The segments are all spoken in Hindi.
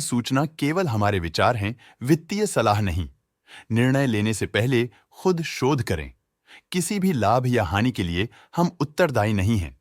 सूचना केवल हमारे विचार हैं, वित्तीय सलाह नहीं। निर्णय लेने से पहले खुद शोध करें। किसी भी लाभ या हानि के लिए हम उत्तरदायी नहीं हैं।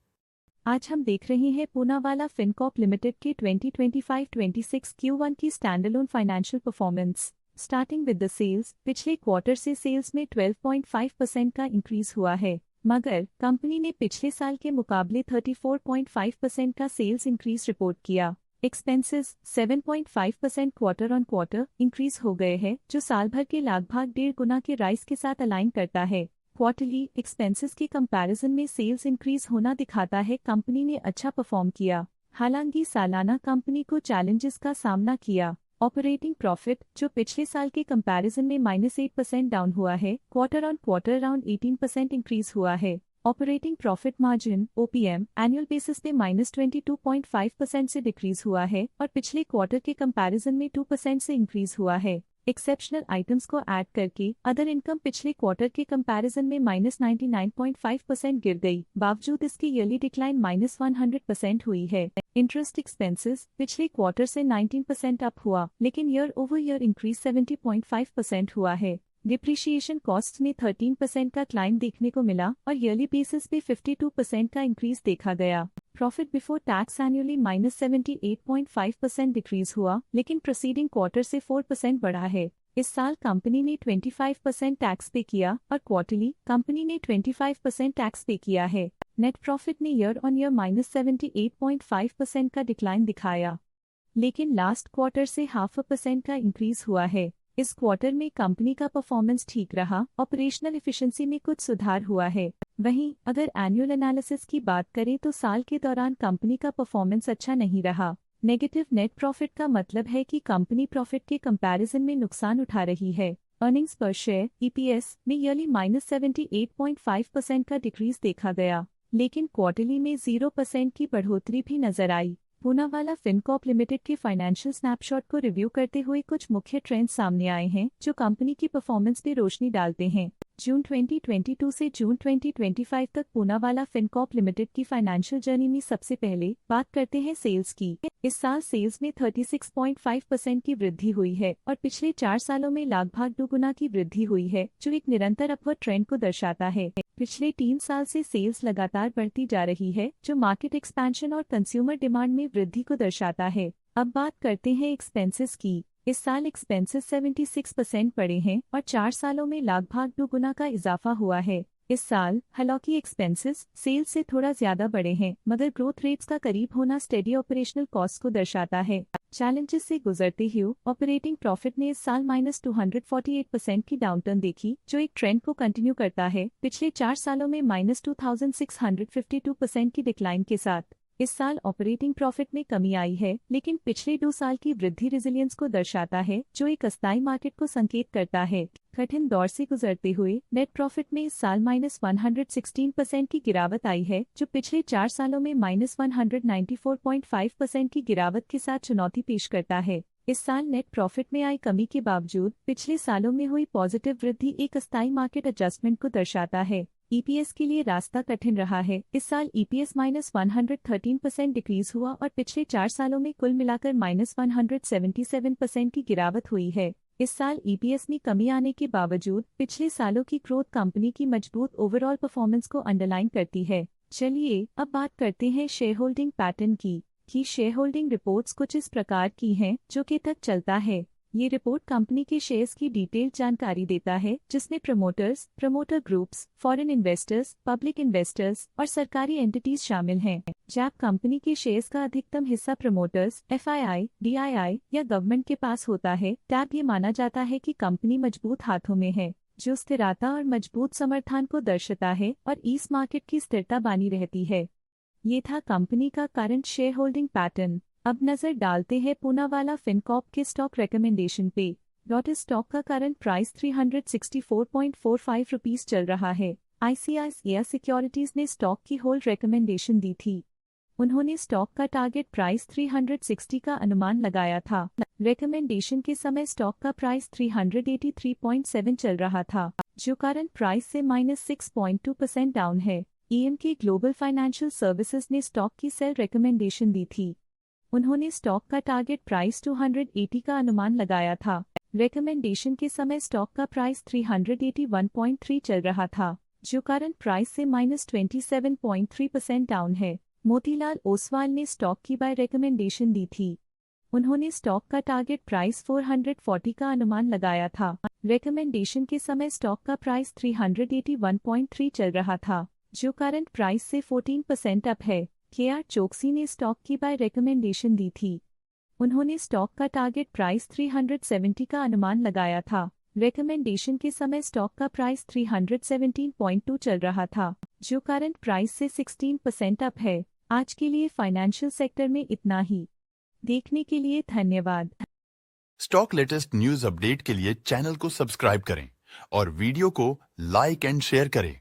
आज हम देख रहे हैं पूनावाला फिनकॉर्प लिमिटेड के 2025-26 Q1 की standalone financial performance. Starting with the sales, पिछले क्वार्टर से सेल्स में 12.5% का इंक्रीज हुआ है, मगर कंपनी ने पिछले साल के मुकाबले 34.5% का सेल्स इंक्रीज रिपोर्ट किया। Expenses 7.5% quarter on quarter increase हो गए हैं, जो साल भर के लगभग 1.5 गुना के राइज के साथ अलाइन करता है। क्वार्टरली एक्सपेंसेस के कंपैरिजन में सेल्स इंक्रीज होना दिखाता है कंपनी ने अच्छा परफॉर्म किया। हालांकि सालाना कंपनी को चैलेंजेस का सामना किया। ऑपरेटिंग प्रॉफिट, जो पिछले साल के कंपैरिजन में -8% डाउन हुआ है, quarter on quarter around 18% increase हुआ है। Operating profit margin (OPM) annual basis पे -22.5% से डिक्रीज हुआ है और पिछले क्वार्टर के कंपैरिजन में 2% से इंक्रीज हुआ है। एक्सेप्शनल आइटम्स को ऐड करके अदर इनकम पिछले क्वार्टर के कंपैरिजन में -99.5% गिर गई, बावजूद इसकी ईयरली डिक्लाइन -100% हुई है। इंटरेस्ट एक्सपेंसेस पिछले क्वार्टर से 19% अप हुआ, लेकिन ईयर ओवर ईयर इंक्रीज 70.5% हुआ है। डिप्रिशिएशन कॉस्ट में 13% का क्लाइम देखने को मिला और ईयरली बेसिस पे 52% का इंक्रीज देखा गया। Profit before tax annually -78.5% decrease हुआ, लेकिन प्रोसीडिंग क्वार्टर से 4% बढ़ा है। इस साल कंपनी ने 25% टैक्स पे किया और क्वार्टरली कंपनी ने 25% टैक्स पे किया है। नेट प्रॉफिट ने ईयर ऑन ईयर -78.5% का डिक्लाइन दिखाया, लेकिन लास्ट क्वार्टर से 0.5% का इंक्रीज हुआ है। इस क्वार्टर में कंपनी का परफॉर्मेंस ठीक रहा, ऑपरेशनल एफिशिएंसी में कुछ सुधार हुआ है। वहीं अगर एनुअल एनालिसिस की बात करें तो साल के दौरान कंपनी का परफॉर्मेंस अच्छा नहीं रहा। नेगेटिव नेट प्रॉफिट का मतलब है कि कंपनी प्रॉफिट के कंपैरिजन में नुकसान उठा रही है। अर्निंग्स पर शेयर (EPS) में ईयरली -78.5% का डिक्रीज देखा गया, लेकिन क्वार्टरली में 0% की बढ़ोतरी भी नजर आई। पूनावाला फिनकॉर्प लिमिटेड के फाइनेंशियल स्नैपशॉट को रिव्यू करते हुए कुछ मुख्य ट्रेंड्स सामने आए हैं, जो कंपनी की परफॉर्मेंस पे रोशनी डालते हैं। जून 2022 से जून 2025 तक पूनावाला फिनकॉर्प लिमिटेड की फाइनेंशियल जर्नी में सबसे पहले बात करते हैं सेल्स की। इस साल सेल्स में 36.5% की वृद्धि हुई है और पिछले 4 सालों में लगभग 2 गुना की वृद्धि हुई है, जो एक निरंतर अपवर्ड ट्रेंड को दर्शाता है। पिछले 3 साल से सेल्स लगातार बढ़ती जा रही है, जो मार्केट एक्सपेंशन और कंज्यूमर डिमांड में वृद्धि को दर्शाता है। अब बात करते हैं एक्सपेंसेस की। इस साल एक्सपेंसेस 76% बढ़े हैं और 4 सालों में लगभग 2 गुना का इजाफा हुआ है। इस साल हालांकि एक्सपेंसेस सेल्स से थोड़ा ज्यादा बढ़े हैं, मगर ग्रोथ रेट्स का करीब होना स्टेडी ऑपरेशनल कॉस्ट को दर्शाता है। चैलेंजेस से गुजरते हुए ऑपरेटिंग प्रॉफिट ने इस साल -248% की डाउनटर्न देखी, जो एक ट्रेंड को कंटिन्यू करता है, पिछले 4 सालों में -2652% की डिक्लाइन के साथ। इस साल ऑपरेटिंग प्रॉफिट में कमी आई है, लेकिन पिछले 2 साल की वृद्धि रेजिलियंस को दर्शाता है, जो एक अस्थायी मार्केट को संकेत करता है। कठिन दौर से गुजरते हुए नेट प्रॉफिट में इस साल -116% की गिरावट आई है, जो पिछले 4 सालों में -194.5% की गिरावट के साथ चुनौती पेश करता है। इस साल नेट प्रॉफिट में आई कमी के बावजूद पिछले सालों में हुई पॉजिटिव वृद्धि एक अस्थायी मार्केट एडजस्टमेंट को दर्शाता है। EPS के लिए रास्ता कठिन रहा है। इस साल EPS -113% डिक्रीज हुआ और पिछले 4 सालों में कुल मिलाकर -177% की गिरावट हुई है। इस साल EPS में कमी आने के बावजूद पिछले सालों की ग्रोथ कंपनी की मजबूत ओवरऑल परफॉर्मेंस को अंडरलाइन करती है। चलिए अब बात करते हैं शेयर होल्डिंग पैटर्न की। शेयर होल्डिंग रिपोर्ट्स कुछ इस प्रकार की हैं, जो के तक चलता है। ये रिपोर्ट कंपनी के शेयर्स की डिटेल्ड जानकारी देता है, जिसमें promoters, promoter groups, foreign investors, public investors और सरकारी एंटिटीज शामिल हैं। जब कंपनी के शेयर्स का अधिकतम हिस्सा प्रमोटर्स, FII, DII या गवर्नमेंट के पास होता है, तब ये माना जाता है कि कंपनी मजबूत हाथों में है, जो स्थिरता और मजबूत समर्थन को दर्शाता है और इस मार्केट की स्थिरता बनी रहती है। ये था कंपनी का करंट शेयर होल्डिंग पैटर्न। अब नजर डालते हैं पूनावाला फिनकॉर्प के स्टॉक रिकमेंडेशन पे। डॉट स्टॉक का करंट प्राइस 364.45 रुपीस चल रहा है। ICICI सिक्योरिटीज ने स्टॉक की होल्ड रिकमेंडेशन दी थी। उन्होंने स्टॉक का टारगेट प्राइस 360 का अनुमान लगाया था। रिकमेंडेशन के समय स्टॉक का प्राइस 383.7 चल रहा था, जो करंट प्राइस से -6.2% डाउन है। EMK ग्लोबल फाइनेंशियल सर्विसेज ने स्टॉक की सेल रिकमेंडेशन दी थी। उन्होंने स्टॉक का टारगेट प्राइस 280 का अनुमान लगाया था। रिकमेंडेशन के समय स्टॉक का प्राइस 381.3 चल रहा था, जो करंट प्राइस से -27.3% डाउन है। मोतीलाल ओसवाल ने स्टॉक की बाय रिकमेंडेशन दी थी। उन्होंने स्टॉक का टारगेट प्राइस 440 का अनुमान लगाया था। रिकमेंडेशन के समय स्टॉक का प्राइस 381.3 चल रहा था, जो करंट प्राइस से 14% अप है। KR चोकसी ने स्टॉक की बाय रिकमेंडेशन दी थी। उन्होंने स्टॉक का टारगेट प्राइस 370 का अनुमान लगाया था। रिकमेंडेशन के समय स्टॉक का प्राइस 317.2 चल रहा था, जो करंट प्राइस से 16% अप है। आज के लिए फाइनेंशियल सेक्टर में इतना ही। देखने के लिए धन्यवाद। स्टॉक लेटेस्ट न्यूज अपडेट के लिए चैनल को सब्सक्राइब करें और वीडियो को लाइक एंड शेयर करें।